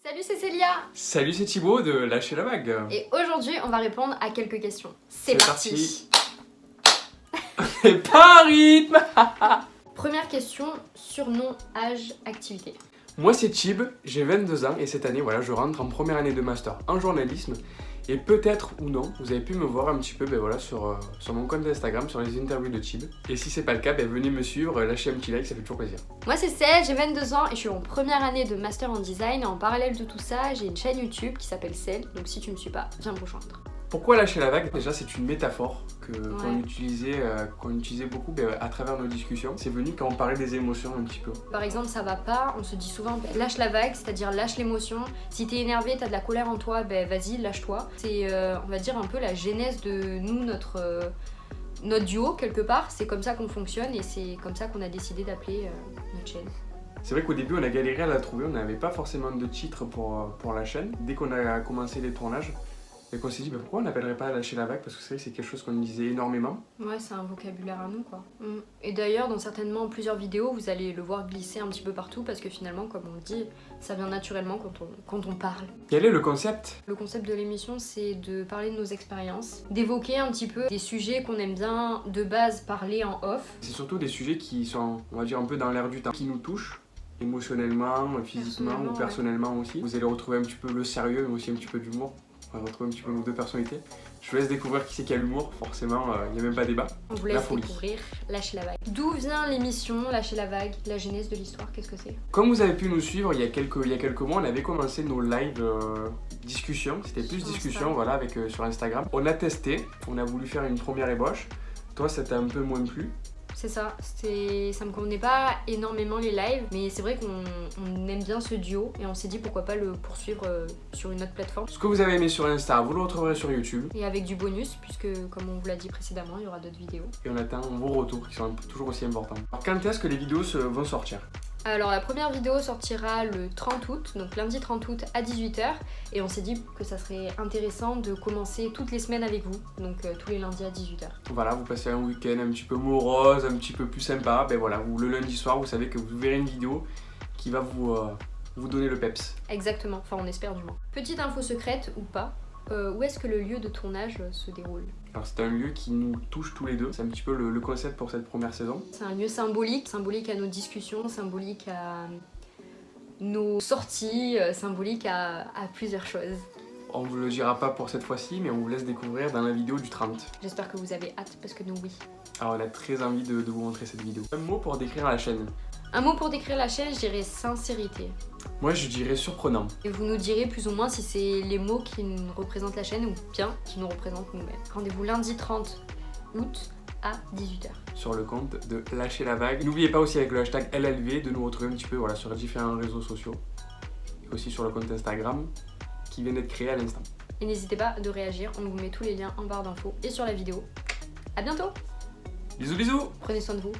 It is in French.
Salut, c'est Célia. Salut, c'est Thibaut de Lâcher la vague. Et aujourd'hui, on va répondre à quelques questions. C'est parti. Et pas un rythme. Première question, surnom, âge, activité. Moi c'est Thib, j'ai 22 ans et cette année voilà, je rentre en première année de master en journalisme. Et peut-être ou non, vous avez pu me voir un petit peu sur mon compte Instagram, sur les interviews de Thib. Et si c'est pas le cas, venez me suivre, lâchez un petit like, ça fait toujours plaisir. Moi c'est Celle, j'ai 22 ans et je suis en première année de master en design. Et en parallèle de tout ça, j'ai une chaîne YouTube qui s'appelle Celle. Donc si tu me suis pas, viens me rejoindre. Pourquoi lâcher la vague? Déjà c'est une métaphore Ouais. qu'on utilisait beaucoup à travers nos discussions. C'est venu quand on parlait des émotions un petit peu. Par exemple, ça va pas, on se dit souvent lâche la vague, c'est-à-dire lâche l'émotion. Si t'es énervé, t'as de la colère en toi, vas-y, lâche-toi. C'est, on va dire, un peu la genèse de nous, notre duo quelque part. C'est comme ça qu'on fonctionne et c'est comme ça qu'on a décidé d'appeler notre chaîne. C'est vrai qu'au début on a galéré à la trouver, on n'avait pas forcément de titre pour la chaîne. Dès qu'on a commencé les tournages, et qu'on s'est dit pourquoi on n'appellerait pas Lâcher la vague, parce que c'est vrai que c'est quelque chose qu'on disait énormément. Ouais, c'est un vocabulaire à nous quoi. Et d'ailleurs, dans certainement plusieurs vidéos, vous allez le voir glisser un petit peu partout parce que finalement, comme on le dit, ça vient naturellement quand on parle. Quel est le concept? Le concept de l'émission, c'est de parler de nos expériences, d'évoquer un petit peu des sujets qu'on aime bien de base parler en off. C'est surtout des sujets qui sont, on va dire, un peu dans l'air du temps, qui nous touchent émotionnellement, physiquement ou personnellement aussi. Vous allez retrouver un petit peu le sérieux, mais aussi un petit peu d'humour. On va retrouver un petit peu nos deux personnalités. Je vous laisse découvrir qui c'est qui a l'humour, forcément, il n'y a même pas débat. On vous laisse découvrir Lâcher la vague. D'où vient l'émission Lâcher la vague? La genèse de l'histoire, qu'est-ce que c'est? Comme vous avez pu nous suivre, il y a quelques mois, on avait commencé nos lives discussions. C'était plus discussion, voilà, sur Instagram. On a testé, on a voulu faire une première ébauche. Toi, ça t'a un peu moins plu. C'est ça, ça me convenait pas énormément les lives, mais c'est vrai qu'on aime bien ce duo et on s'est dit pourquoi pas le poursuivre sur une autre plateforme. Ce que vous avez aimé sur Insta, vous le retrouverez sur YouTube. Et avec du bonus, puisque comme on vous l'a dit précédemment, il y aura d'autres vidéos. Et on attend vos retours qui sont toujours aussi importants. Alors quand est-ce que les vidéos vont sortir? Alors la première vidéo sortira le 30 août, donc lundi 30 août à 18h. Et on s'est dit que ça serait intéressant de commencer toutes les semaines avec vous, donc tous les lundis à 18h. Voilà, vous passez un week-end un petit peu morose, un petit peu plus sympa. Voilà, le lundi soir, vous savez que vous verrez une vidéo qui va vous donner le peps. Exactement, enfin on espère du moins. Petite info secrète ou pas, où est-ce que le lieu de tournage se déroule? Alors c'est un lieu qui nous touche tous les deux, c'est un petit peu le concept pour cette première saison. C'est un lieu symbolique à nos discussions, symbolique à nos sorties, symbolique à plusieurs choses. On vous le dira pas pour cette fois-ci, mais on vous laisse découvrir dans la vidéo du 30. J'espère que vous avez hâte, parce que nous oui. Alors on a très envie de vous montrer cette vidéo. Un mot pour décrire la chaîne. Un mot pour décrire la chaîne, je dirais sincérité. Moi je dirais surprenant. Et vous nous direz plus ou moins si c'est les mots qui nous représentent la chaîne ou bien qui nous représentent nous-mêmes. Rendez-vous lundi 30 août à 18h. Sur le compte de Lâcher la vague. N'oubliez pas aussi avec le hashtag LLV de nous retrouver un petit peu sur différents réseaux sociaux. Et aussi sur le compte Instagram qui vient d'être créé à l'instant. Et n'hésitez pas de réagir, on vous met tous les liens en barre d'infos et sur la vidéo. A bientôt! Bisous bisous! Prenez soin de vous.